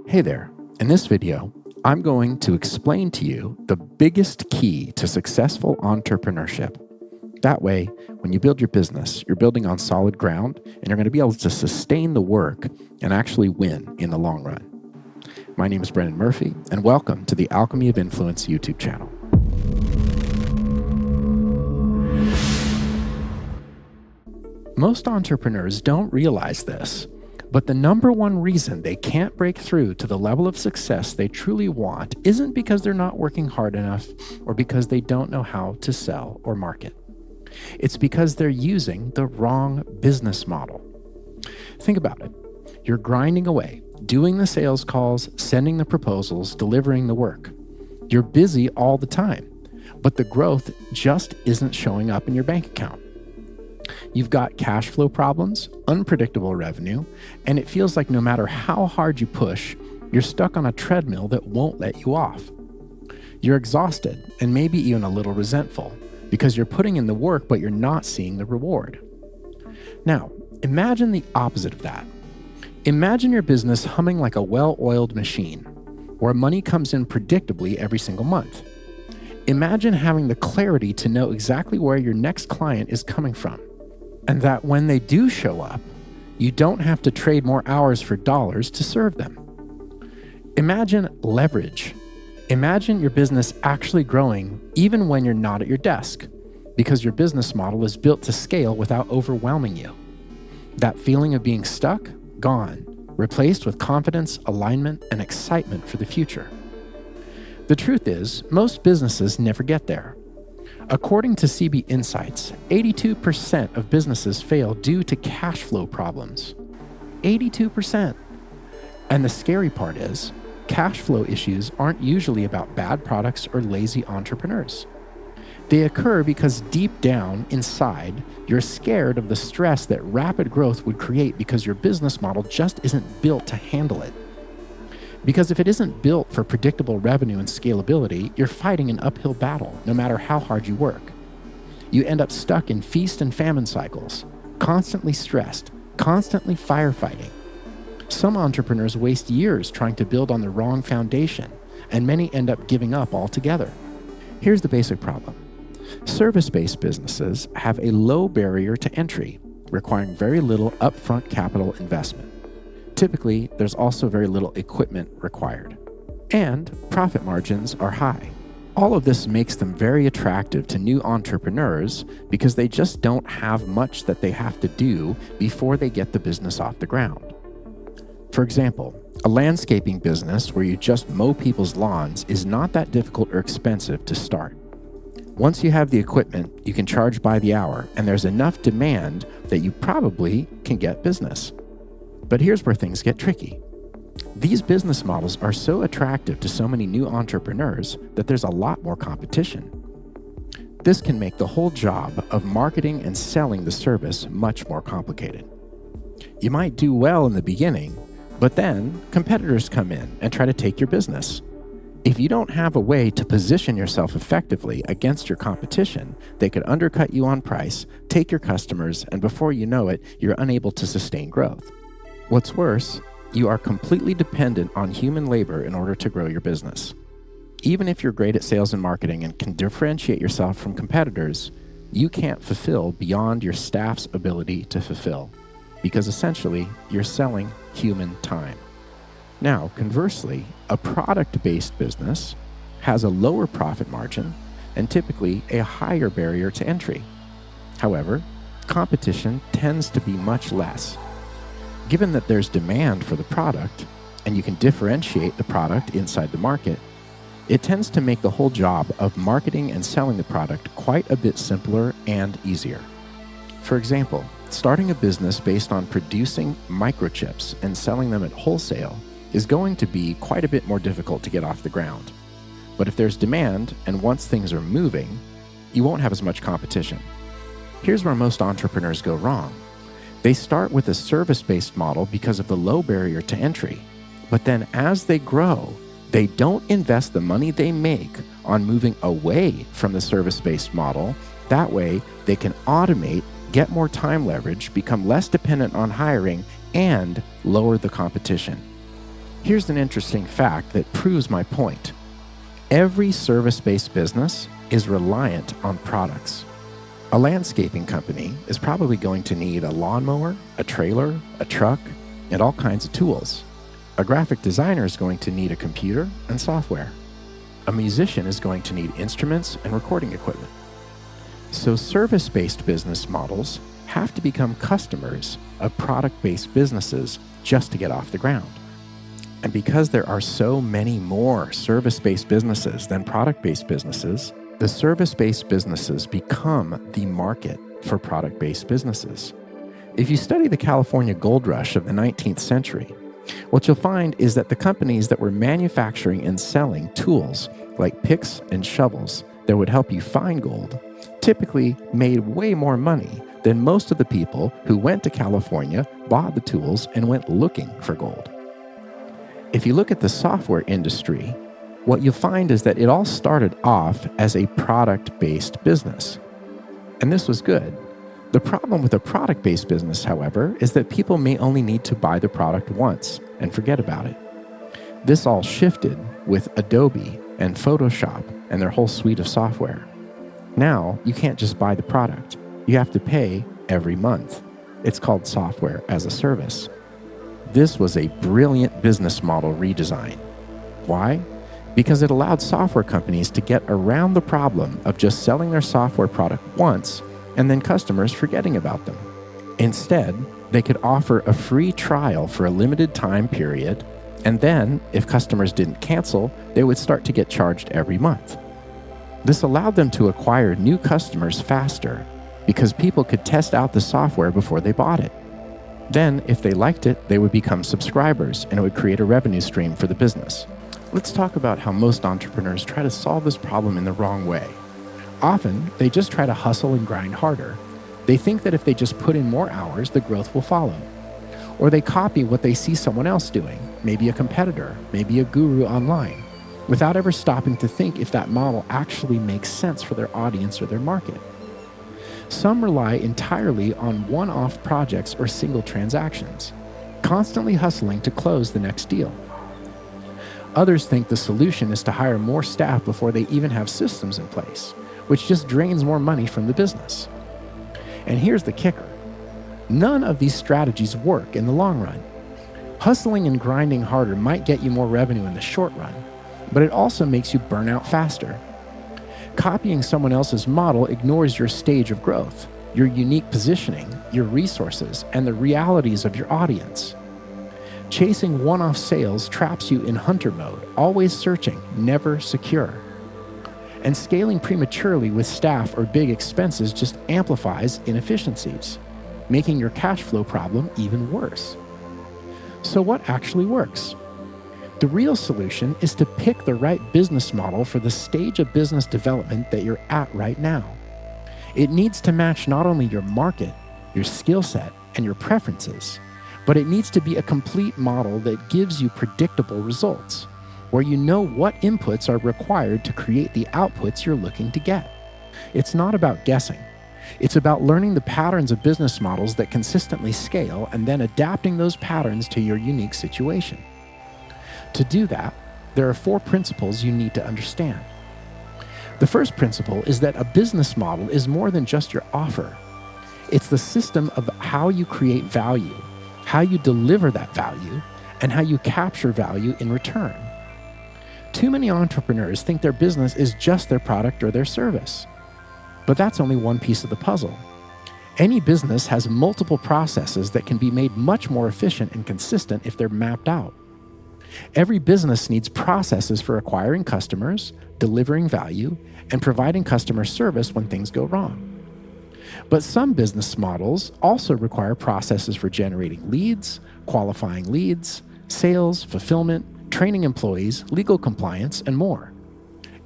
Hey there. In this video, I'm going to explain to you the biggest key to successful entrepreneurship. That way, when you build your business, you're building on solid ground and you're going to be able to sustain the work and actually win in the long run. My name is Brendan Murphy, and welcome to the Alchemy of Influence YouTube channel. Most entrepreneurs don't realize this, but the number one reason they can't break through to the level of success they truly want isn't because they're not working hard enough or because they don't know how to sell or market. It's because they're using the wrong business model. Think about it. You're grinding away, doing the sales calls, sending the proposals, delivering the work. You're busy all the time, but the growth just isn't showing up in your bank account. You've got cash flow problems, unpredictable revenue, and it feels like no matter how hard you push, you're stuck on a treadmill that won't let you off. You're exhausted and maybe even a little resentful because you're putting in the work but you're not seeing the reward. Now, imagine the opposite of that. Imagine your business humming like a well-oiled machine, where money comes in predictably every single month. Imagine having the clarity to know exactly where your next client is coming from, and that when they do show up, you don't have to trade more hours for dollars to serve them. Imagine leverage. Imagine your business actually growing even when you're not at your desk, because your business model is built to scale without overwhelming you. That feeling of being stuck, gone, replaced with confidence, alignment, and excitement for the future. The truth is, most businesses never get there. According to CB Insights, 82% of businesses fail due to cash flow problems. 82%. And the scary part is, cash flow issues aren't usually about bad products or lazy entrepreneurs. They occur because deep down inside, you're scared of the stress that rapid growth would create because your business model just isn't built to handle it. Because if it isn't built for predictable revenue and scalability, you're fighting an uphill battle no matter how hard you work. You end up stuck in feast and famine cycles, constantly stressed, constantly firefighting. Some entrepreneurs waste years trying to build on the wrong foundation, and many end up giving up altogether. Here's the basic problem. Service-based businesses have a low barrier to entry, requiring very little upfront capital investment. Typically, there's also very little equipment required, and profit margins are high. All of this makes them very attractive to new entrepreneurs because they just don't have much that they have to do before they get the business off the ground. For example, a landscaping business where you just mow people's lawns is not that difficult or expensive to start. Once you have the equipment, you can charge by the hour, and there's enough demand that you probably can get business. But here's where things get tricky. These business models are so attractive to so many new entrepreneurs that there's a lot more competition. This can make the whole job of marketing and selling the service much more complicated. You might do well in the beginning, but then competitors come in and try to take your business. If you don't have a way to position yourself effectively against your competition, they could undercut you on price, take your customers, and before you know it, you're unable to sustain growth. What's worse, you are completely dependent on human labor in order to grow your business. Even if you're great at sales and marketing and can differentiate yourself from competitors, you can't fulfill beyond your staff's ability to fulfill, because essentially, you're selling human time. Now, conversely, a product-based business has a lower profit margin and typically a higher barrier to entry. However, competition tends to be much less. Given that there's demand for the product, and you can differentiate the product inside the market, it tends to make the whole job of marketing and selling the product quite a bit simpler and easier. For example, starting a business based on producing microchips and selling them at wholesale is going to be quite a bit more difficult to get off the ground. But if there's demand, and once things are moving, you won't have as much competition. Here's where most entrepreneurs go wrong. They start with a service-based model because of the low barrier to entry, but then as they grow, they don't invest the money they make on moving away from the service-based model. That way, they can automate, get more time leverage, become less dependent on hiring, and lower the competition. Here's an interesting fact that proves my point. Every service-based business is reliant on products. A landscaping company is probably going to need a lawnmower, a trailer, a truck, and all kinds of tools. A graphic designer is going to need a computer and software. A musician is going to need instruments and recording equipment. So service-based business models have to become customers of product-based businesses just to get off the ground. And because there are so many more service-based businesses than product-based businesses, the service-based businesses become the market for product-based businesses. If you study the California gold rush of the 19th century, what you'll find is that the companies that were manufacturing and selling tools like picks and shovels that would help you find gold typically made way more money than most of the people who went to California, bought the tools, and went looking for gold. If you look at the software industry, what you'll find is that it all started off as a product-based business. And this was good. The problem with a product-based business, however, is that people may only need to buy the product once and forget about it. This all shifted with Adobe and Photoshop and their whole suite of software. Now, you can't just buy the product. You have to pay every month. It's called software as a service. This was a brilliant business model redesign. Why? Because it allowed software companies to get around the problem of just selling their software product once and then customers forgetting about them. Instead, they could offer a free trial for a limited time period, and then, if customers didn't cancel, they would start to get charged every month. This allowed them to acquire new customers faster because people could test out the software before they bought it. Then, if they liked it, they would become subscribers, and it would create a revenue stream for the business. Let's talk about how most entrepreneurs try to solve this problem in the wrong way. Often, they just try to hustle and grind harder. They think that if they just put in more hours, the growth will follow. Or they copy what they see someone else doing, maybe a competitor, maybe a guru online, without ever stopping to think if that model actually makes sense for their audience or their market. Some rely entirely on one-off projects or single transactions, constantly hustling to close the next deal. Others think the solution is to hire more staff before they even have systems in place, which just drains more money from the business. And here's the kicker. None of these strategies work in the long run. Hustling and grinding harder might get you more revenue in the short run, but it also makes you burn out faster. Copying someone else's model ignores your stage of growth, your unique positioning, your resources, and the realities of your audience. Chasing one-off sales traps you in hunter mode, always searching, never secure. And scaling prematurely with staff or big expenses just amplifies inefficiencies, making your cash flow problem even worse. So what actually works? The real solution is to pick the right business model for the stage of business development that you're at right now. It needs to match not only your market, your skill set, and your preferences, but it needs to be a complete model that gives you predictable results, where you know what inputs are required to create the outputs you're looking to get. It's not about guessing. It's about learning the patterns of business models that consistently scale and then adapting those patterns to your unique situation. To do that, there are 4 principles you need to understand. The first principle is that a business model is more than just your offer. It's the system of how you create value, how you deliver that value, and how you capture value in return. Too many entrepreneurs think their business is just their product or their service. But that's only one piece of the puzzle. Any business has multiple processes that can be made much more efficient and consistent if they're mapped out. Every business needs processes for acquiring customers, delivering value, and providing customer service when things go wrong. But some business models also require processes for generating leads, qualifying leads, sales, fulfillment, training employees, legal compliance, and more.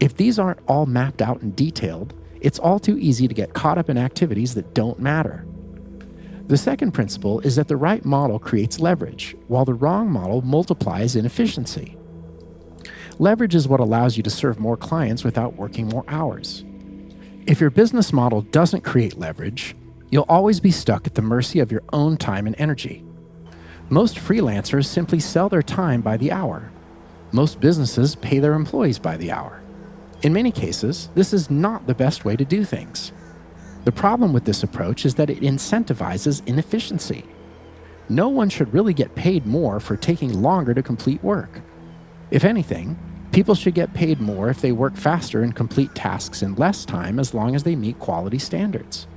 If these aren't all mapped out and detailed, it's all too easy to get caught up in activities that don't matter. The second principle is that the right model creates leverage, while the wrong model multiplies inefficiency. Leverage is what allows you to serve more clients without working more hours. If your business model doesn't create leverage, you'll always be stuck at the mercy of your own time and energy. Most freelancers simply sell their time by the hour. Most businesses pay their employees by the hour. In many cases, this is not the best way to do things. The problem with this approach is that it incentivizes inefficiency. No one should really get paid more for taking longer to complete work. If anything, people should get paid more if they work faster and complete tasks in less time as long as they meet quality standards.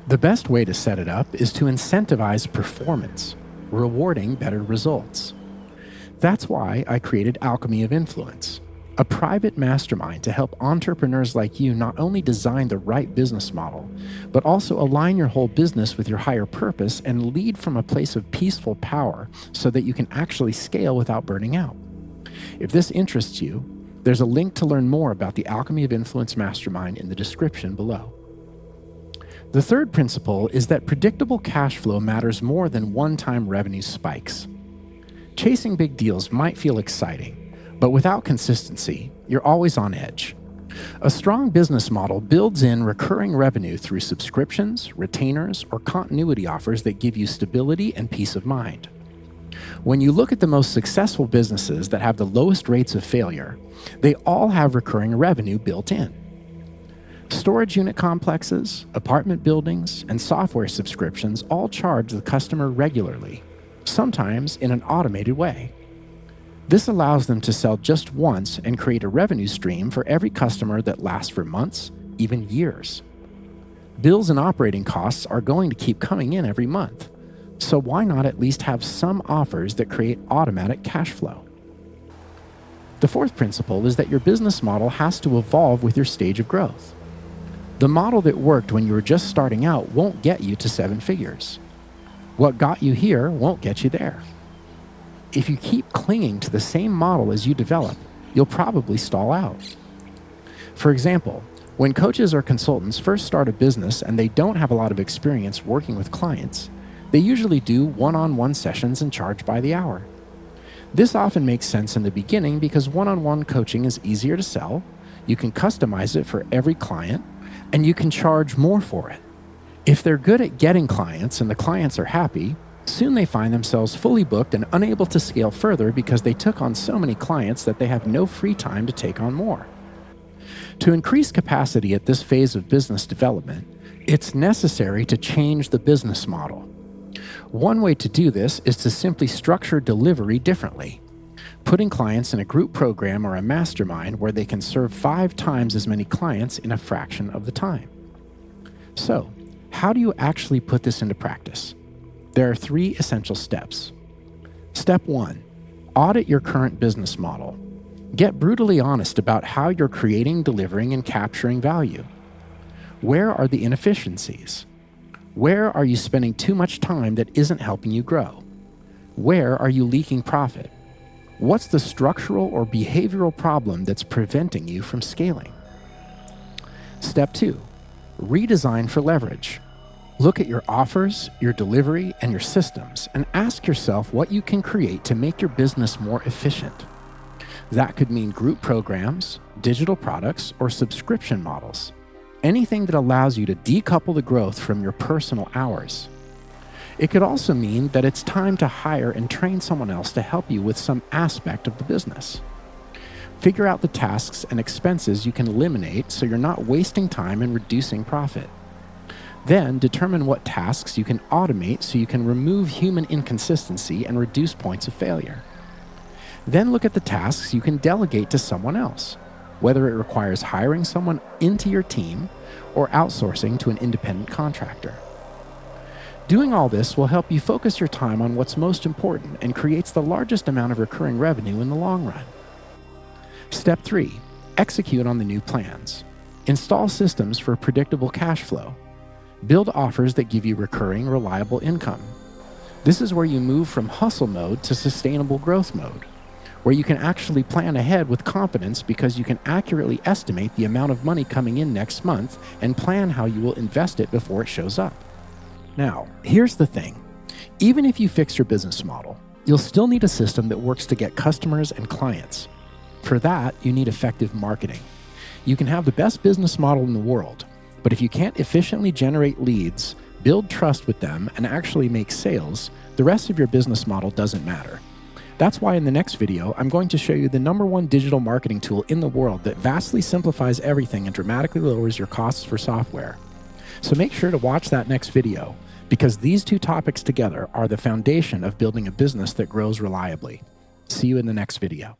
The best way to set it up is to incentivize performance, rewarding better results. That's why I created Alchemy of Influence, a private mastermind to help entrepreneurs like you not only design the right business model, but also align your whole business with your higher purpose and lead from a place of peaceful power so that you can actually scale without burning out. If this interests you, there's a link to learn more about the Alchemy of Influence Mastermind in the description below. The third principle is that predictable cash flow matters more than one-time revenue spikes. Chasing big deals might feel exciting, but without consistency, you're always on edge. A strong business model builds in recurring revenue through subscriptions, retainers, or continuity offers that give you stability and peace of mind. When you look at the most successful businesses that have the lowest rates of failure, they all have recurring revenue built in. Storage unit complexes, apartment buildings, and software subscriptions all charge the customer regularly, sometimes in an automated way. This allows them to sell just once and create a revenue stream for every customer that lasts for months, even years. Bills and operating costs are going to keep coming in every month, so why not at least have some offers that create automatic cash flow? The fourth principle is that your business model has to evolve with your stage of growth. The model that worked when you were just starting out won't get you to 7 figures. What got you here won't get you there. If you keep clinging to the same model as you develop, you'll probably stall out. For example, when coaches or consultants first start a business and they don't have a lot of experience working with clients, they usually do one-on-one sessions and charge by the hour. This often makes sense in the beginning because one-on-one coaching is easier to sell, you can customize it for every client, and you can charge more for it. If they're good at getting clients and the clients are happy, soon they find themselves fully booked and unable to scale further because they took on so many clients that they have no free time to take on more. To increase capacity at this phase of business development, it's necessary to change the business model. One way to do this is to simply structure delivery differently, putting clients in a group program or a mastermind where they can serve 5 times as many clients in a fraction of the time. So, how do you actually put this into practice? There are 3 essential steps. Step 1, audit your current business model. Get brutally honest about how you're creating, delivering, and capturing value. Where are the inefficiencies? Where are you spending too much time that isn't helping you grow? Where are you leaking profit? What's the structural or behavioral problem that's preventing you from scaling? Step 2, redesign for leverage. Look at your offers, your delivery, and your systems, and ask yourself what you can create to make your business more efficient. That could mean group programs, digital products, or subscription models. Anything that allows you to decouple the growth from your personal hours. It could also mean that it's time to hire and train someone else to help you with some aspect of the business. Figure out the tasks and expenses you can eliminate so you're not wasting time and reducing profit. Then determine what tasks you can automate so you can remove human inconsistency and reduce points of failure. Then look at the tasks you can delegate to someone else, whether it requires hiring someone into your team or outsourcing to an independent contractor. Doing all this will help you focus your time on what's most important and creates the largest amount of recurring revenue in the long run. Step 3, execute on the new plans. Install systems for predictable cash flow. Build offers that give you recurring, reliable income. This is where you move from hustle mode to sustainable growth mode, where you can actually plan ahead with confidence because you can accurately estimate the amount of money coming in next month and plan how you will invest it before it shows up. Now, here's the thing. Even if you fix your business model, you'll still need a system that works to get customers and clients. For that, you need effective marketing. You can have the best business model in the world, but if you can't efficiently generate leads, build trust with them, and actually make sales, The rest of your business model doesn't matter. That's why in the next video, I'm going to show you the #1 digital marketing tool in the world that vastly simplifies everything and dramatically lowers your costs for software. So make sure to watch that next video, because these two topics together are the foundation of building a business that grows reliably. See you in the next video.